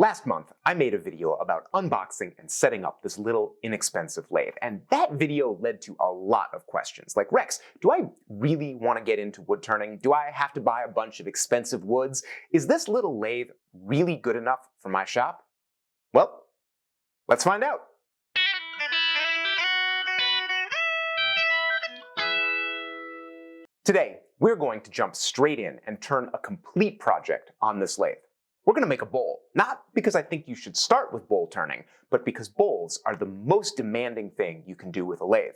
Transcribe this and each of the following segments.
Last month, I made a video about unboxing and setting up this little inexpensive lathe, and that video led to a lot of questions. Like, Rex, do I really want to get into wood turning? Do I have to buy a bunch of expensive woods? Is this little lathe really good enough for my shop? Well, let's find out. Today, we're going to jump straight in and turn a complete project on this lathe. We're going to make a bowl, not because I think you should start with bowl turning, but because bowls are the most demanding thing you can do with a lathe.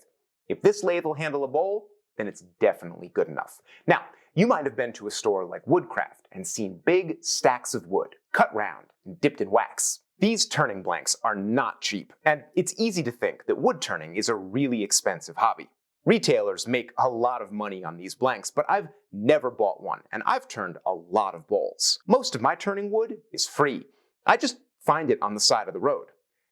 If this lathe will handle a bowl, then it's definitely good enough. Now, you might have been to a store like Woodcraft and seen big stacks of wood, cut round and dipped in wax. These turning blanks are not cheap, and it's easy to think that wood turning is a really expensive hobby. Retailers make a lot of money on these blanks, but I've never bought one, and I've turned a lot of bowls. Most of my turning wood is free. I just find it on the side of the road.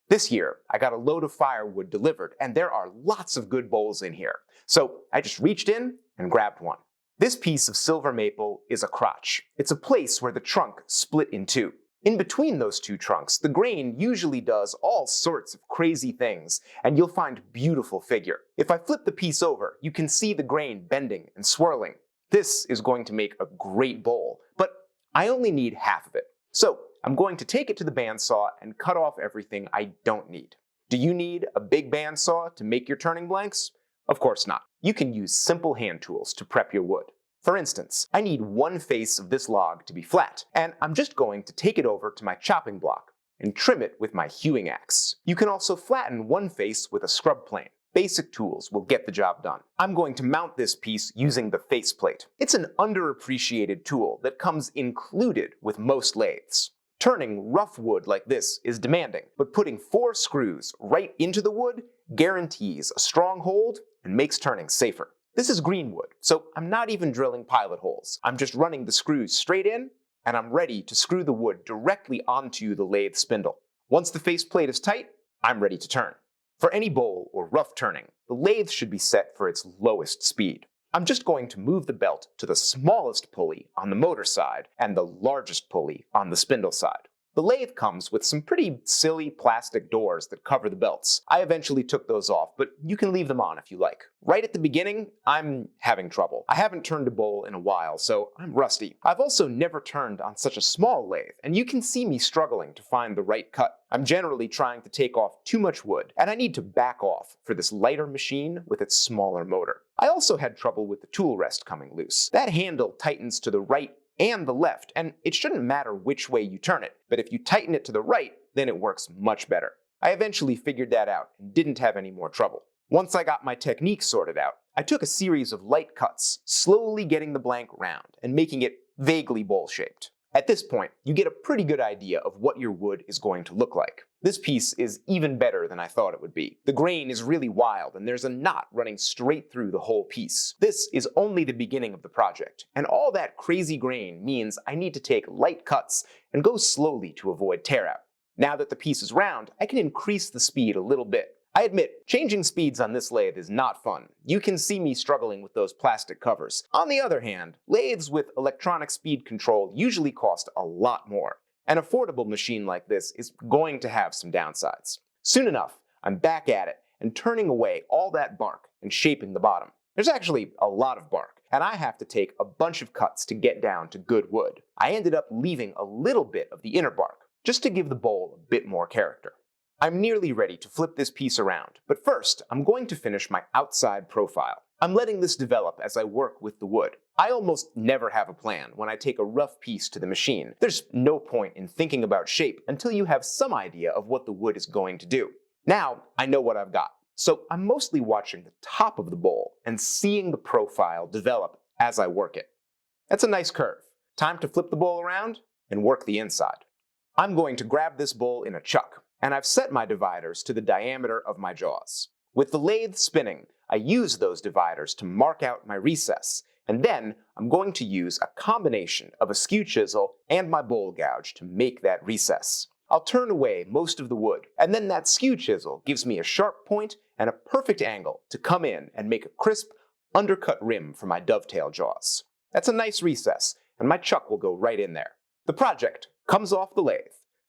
This year, I got a load of firewood delivered, and there are lots of good bowls in here. So I just reached in and grabbed one. This piece of silver maple is a crotch. It's a place where the trunk split in two. In between those two trunks, the grain usually does all sorts of crazy things, and you'll find beautiful figure. If I flip the piece over, you can see the grain bending and swirling. This is going to make a great bowl, but I only need half of it. So I'm going to take it to the bandsaw and cut off everything I don't need. Do you need a big bandsaw to make your turning blanks? Of course not. You can use simple hand tools to prep your wood. For instance, I need one face of this log to be flat, and I'm just going to take it over to my chopping block and trim it with my hewing axe. You can also flatten one face with a scrub plane. Basic tools will get the job done. I'm going to mount this piece using the faceplate. It's an underappreciated tool that comes included with most lathes. Turning rough wood like this is demanding, but putting 4 screws right into the wood guarantees a strong hold and makes turning safer. This is green wood, so I'm not even drilling pilot holes. I'm just running the screws straight in, and I'm ready to screw the wood directly onto the lathe spindle. Once the faceplate is tight, I'm ready to turn. For any bowl or rough turning, the lathe should be set for its lowest speed. I'm just going to move the belt to the smallest pulley on the motor side and the largest pulley on the spindle side. The lathe comes with some pretty silly plastic doors that cover the belts. I eventually took those off, but you can leave them on if you like. Right at the beginning, I'm having trouble. I haven't turned a bowl in a while, so I'm rusty. I've also never turned on such a small lathe, and you can see me struggling to find the right cut. I'm generally trying to take off too much wood, and I need to back off for this lighter machine with its smaller motor. I also had trouble with the tool rest coming loose. That handle tightens to the right and the left, and it shouldn't matter which way you turn it, but if you tighten it to the right, then it works much better. I eventually figured that out and didn't have any more trouble. Once I got my technique sorted out, I took a series of light cuts, slowly getting the blank round and making it vaguely bowl-shaped. At this point, you get a pretty good idea of what your wood is going to look like. This piece is even better than I thought it would be. The grain is really wild, and there's a knot running straight through the whole piece. This is only the beginning of the project, and all that crazy grain means I need to take light cuts and go slowly to avoid tear out. Now that the piece is round, I can increase the speed a little bit. I admit, changing speeds on this lathe is not fun. You can see me struggling with those plastic covers. On the other hand, lathes with electronic speed control usually cost a lot more. An affordable machine like this is going to have some downsides. Soon enough, I'm back at it and turning away all that bark and shaping the bottom. There's actually a lot of bark, and I have to take a bunch of cuts to get down to good wood. I ended up leaving a little bit of the inner bark, just to give the bowl a bit more character. I'm nearly ready to flip this piece around, but first, I'm going to finish my outside profile. I'm letting this develop as I work with the wood. I almost never have a plan when I take a rough piece to the machine. There's no point in thinking about shape until you have some idea of what the wood is going to do. Now, I know what I've got, so I'm mostly watching the top of the bowl and seeing the profile develop as I work it. That's a nice curve. Time to flip the bowl around and work the inside. I'm going to grab this bowl in a chuck, and I've set my dividers to the diameter of my jaws. With the lathe spinning, I use those dividers to mark out my recess, and then I'm going to use a combination of a skew chisel and my bowl gouge to make that recess. I'll turn away most of the wood, and then that skew chisel gives me a sharp point and a perfect angle to come in and make a crisp, undercut rim for my dovetail jaws. That's a nice recess, and my chuck will go right in there. The project comes off the lathe,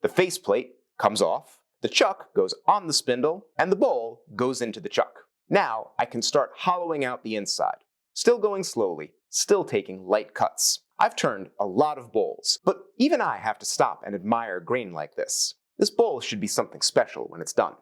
The faceplate comes off, the chuck goes on the spindle, and the bowl goes into the chuck. Now I can start hollowing out the inside. Still going slowly, still taking light cuts. I've turned a lot of bowls, but even I have to stop and admire grain like this. This bowl should be something special when it's done.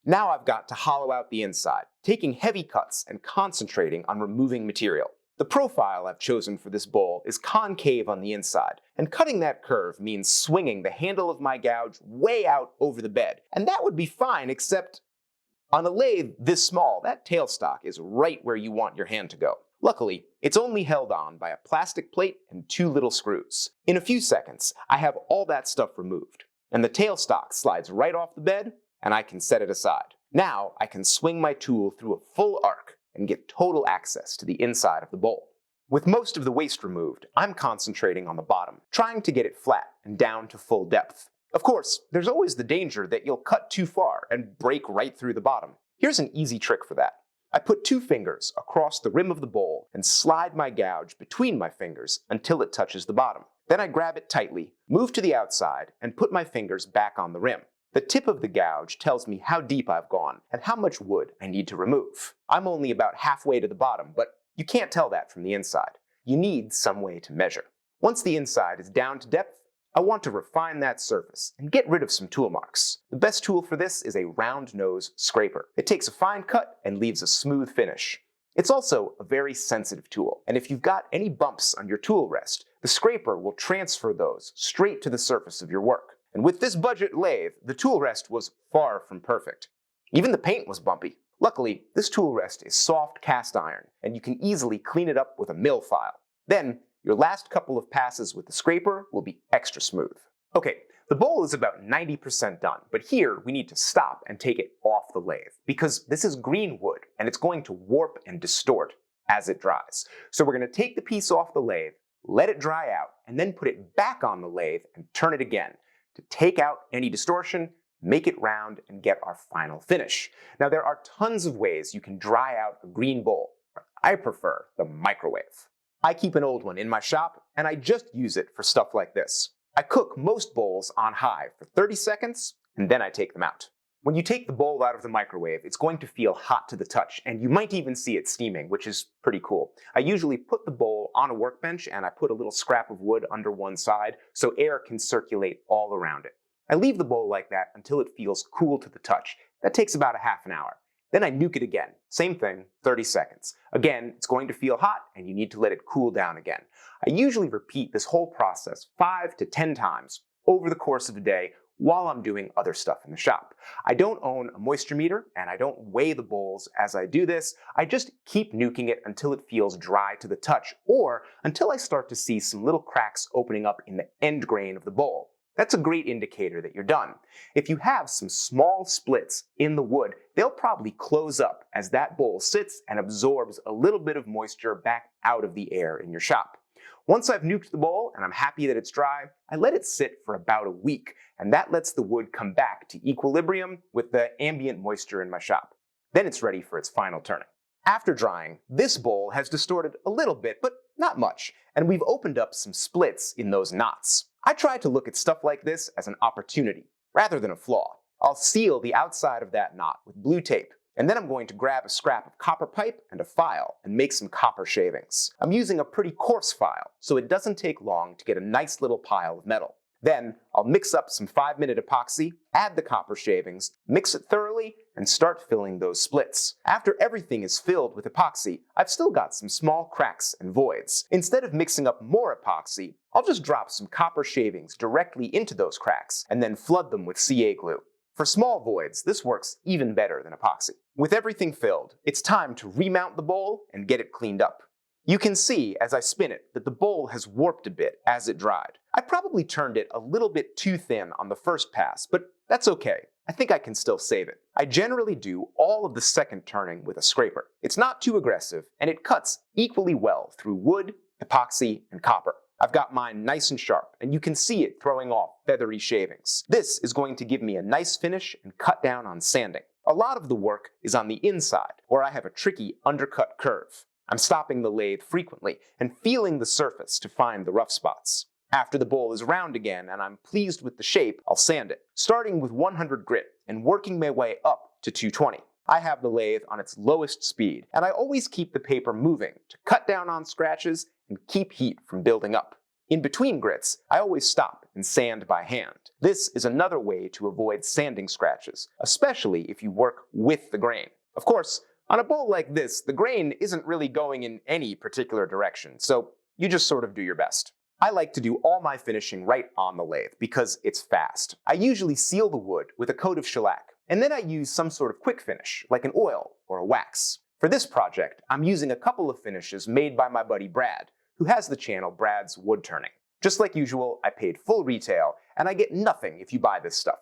Now I've got to hollow out the inside, taking heavy cuts and concentrating on removing material. The profile I've chosen for this bowl is concave on the inside, and cutting that curve means swinging the handle of my gouge way out over the bed. And that would be fine, except on a lathe this small, that tailstock is right where you want your hand to go. Luckily, it's only held on by a plastic plate and 2 little screws. In a few seconds, I have all that stuff removed, and the tailstock slides right off the bed, and I can set it aside. Now I can swing my tool through a full arc and get total access to the inside of the bowl. With most of the waste removed, I'm concentrating on the bottom, trying to get it flat and down to full depth. Of course, there's always the danger that you'll cut too far and break right through the bottom. Here's an easy trick for that. I put 2 fingers across the rim of the bowl and slide my gouge between my fingers until it touches the bottom. Then I grab it tightly, move to the outside, and put my fingers back on the rim. The tip of the gouge tells me how deep I've gone and how much wood I need to remove. I'm only about halfway to the bottom, but you can't tell that from the inside. You need some way to measure. Once the inside is down to depth, I want to refine that surface and get rid of some tool marks. The best tool for this is a round nose scraper. It takes a fine cut and leaves a smooth finish. It's also a very sensitive tool, and if you've got any bumps on your tool rest, the scraper will transfer those straight to the surface of your work. And with this budget lathe, the tool rest was far from perfect. Even the paint was bumpy. Luckily, this tool rest is soft cast iron, and you can easily clean it up with a mill file. Then, your last couple of passes with the scraper will be extra smooth. Okay, the bowl is about 90% done, but here we need to stop and take it off the lathe, because this is green wood, and it's going to warp and distort as it dries. So we're going to take the piece off the lathe, let it dry out, and then put it back on the lathe and turn it again to take out any distortion, make it round, and get our final finish. Now there are tons of ways you can dry out a green bowl, but I prefer the microwave. I keep an old one in my shop, and I just use it for stuff like this. I cook most bowls on high for 30 seconds, and then I take them out. When you take the bowl out of the microwave, it's going to feel hot to the touch, and you might even see it steaming, which is pretty cool. I usually put the bowl on a workbench, and I put a little scrap of wood under one side so air can circulate all around it. I leave the bowl like that until it feels cool to the touch. That takes about a half an hour. Then I nuke it again. Same thing, 30 seconds. Again, it's going to feel hot, and you need to let it cool down again. I usually repeat this whole process 5 to 10 times over the course of a day while I'm doing other stuff in the shop. I don't own a moisture meter, and I don't weigh the bowls as I do this. I just keep nuking it until it feels dry to the touch, or until I start to see some little cracks opening up in the end grain of the bowl. That's a great indicator that you're done. If you have some small splits in the wood, they'll probably close up as that bowl sits and absorbs a little bit of moisture back out of the air in your shop. Once I've nuked the bowl and I'm happy that it's dry, I let it sit for about a week, and that lets the wood come back to equilibrium with the ambient moisture in my shop. Then it's ready for its final turning. After drying, this bowl has distorted a little bit, but not much, and we've opened up some splits in those knots. I try to look at stuff like this as an opportunity, rather than a flaw. I'll seal the outside of that knot with blue tape, and then I'm going to grab a scrap of copper pipe and a file and make some copper shavings. I'm using a pretty coarse file, so it doesn't take long to get a nice little pile of metal. Then I'll mix up some 5-minute epoxy, add the copper shavings, mix it thoroughly, and start filling those splits. After everything is filled with epoxy, I've still got some small cracks and voids. Instead of mixing up more epoxy, I'll just drop some copper shavings directly into those cracks and then flood them with CA glue. For small voids, this works even better than epoxy. With everything filled, it's time to remount the bowl and get it cleaned up. You can see as I spin it that the bowl has warped a bit as it dried. I probably turned it a little bit too thin on the first pass, but that's okay. I think I can still save it. I generally do all of the second turning with a scraper. It's not too aggressive, and it cuts equally well through wood, epoxy, and copper. I've got mine nice and sharp, and you can see it throwing off feathery shavings. This is going to give me a nice finish and cut down on sanding. A lot of the work is on the inside, where I have a tricky undercut curve. I'm stopping the lathe frequently and feeling the surface to find the rough spots. After the bowl is round again and I'm pleased with the shape, I'll sand it, starting with 100 grit and working my way up to 220. I have the lathe on its lowest speed, and I always keep the paper moving to cut down on scratches and keep heat from building up. In between grits, I always stop and sand by hand. This is another way to avoid sanding scratches, especially if you work with the grain. Of course, on a bowl like this, the grain isn't really going in any particular direction, so you just sort of do your best. I like to do all my finishing right on the lathe because it's fast. I usually seal the wood with a coat of shellac, and then I use some sort of quick finish, like an oil or a wax. For this project, I'm using a couple of finishes made by my buddy Brad, who has the channel Brad's Wood Turning. Just like usual, I paid full retail, and I get nothing if you buy this stuff.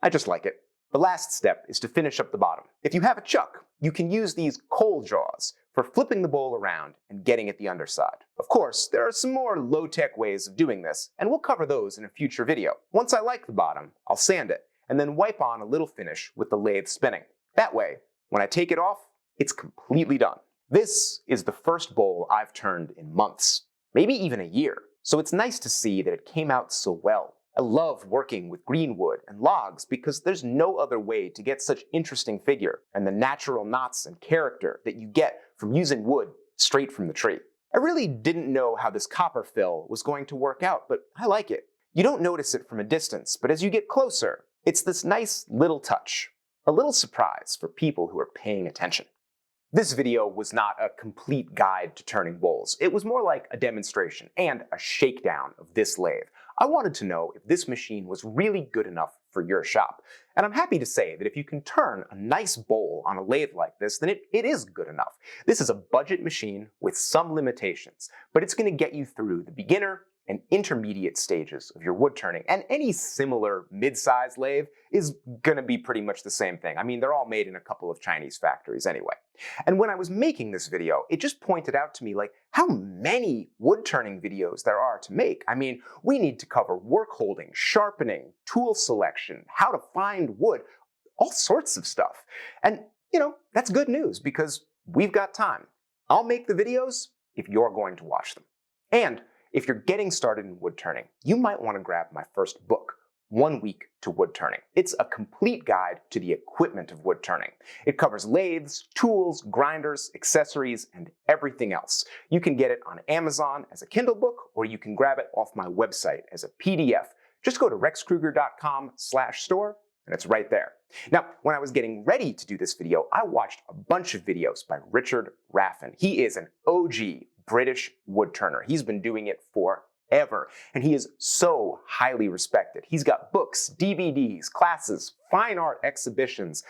I just like it. The last step is to finish up the bottom. If you have a chuck, you can use these coal jaws for flipping the bowl around and getting at the underside. Of course, there are some more low-tech ways of doing this, and we'll cover those in a future video. Once I like the bottom, I'll sand it, and then wipe on a little finish with the lathe spinning. That way, when I take it off, it's completely done. This is the first bowl I've turned in months, maybe even a year, so it's nice to see that it came out so well. I love working with green wood and logs because there's no other way to get such interesting figure and the natural knots and character that you get from using wood straight from the tree. I really didn't know how this copper fill was going to work out, but I like it. You don't notice it from a distance, but as you get closer, it's this nice little touch, a little surprise for people who are paying attention. This video was not a complete guide to turning bowls. It was more like a demonstration and a shakedown of this lathe. I wanted to know if this machine was really good enough for your shop. And I'm happy to say that if you can turn a nice bowl on a lathe like this, then it is good enough. This is a budget machine with some limitations, but it's going to get you through the beginner and intermediate stages of your wood turning, and any similar mid-size lathe is gonna be pretty much the same thing. I mean, they're all made in a couple of Chinese factories anyway. And when I was making this video, it just pointed out to me like how many wood turning videos there are to make. I mean, we need to cover work holding, sharpening, tool selection, how to find wood, all sorts of stuff. And you know, that's good news because we've got time. I'll make the videos if you're going to watch them. And if you're getting started in wood turning, you might want to grab my first book, 1 Week to Wood Turning. It's a complete guide to the equipment of wood turning. It covers lathes, tools, grinders, accessories, and everything else. You can get it on Amazon as a Kindle book, or you can grab it off my website as a PDF. Just go to rexkruger.com/store, and it's right there. Now, when I was getting ready to do this video, I watched a bunch of videos by Richard Raffin. He is an OG British wood turner. He's been doing it forever, and he is so highly respected. He's got books, DVDs, classes, fine art exhibitions.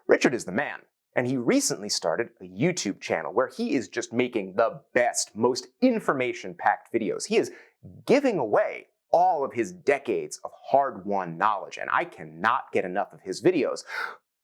Richard is the man, and he recently started a YouTube channel where he is just making the best, most information-packed videos. He is giving away all of his decades of hard-won knowledge, and I cannot get enough of his videos.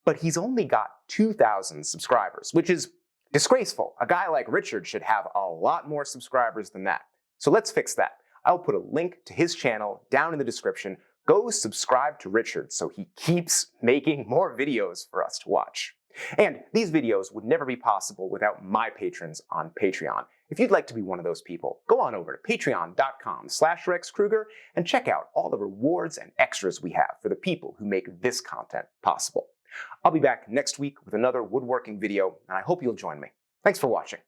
But he's only got 2,000 subscribers, which is disgraceful. A guy like Richard should have a lot more subscribers than that. So let's fix that. I'll put a link to his channel down in the description. Go subscribe to Richard so he keeps making more videos for us to watch. And these videos would never be possible without my patrons on Patreon. If you'd like to be one of those people, go on over to patreon.com/RexKruger and check out all the rewards and extras we have for the people who make this content possible. I'll be back next week with another woodworking video, and I hope you'll join me. Thanks for watching.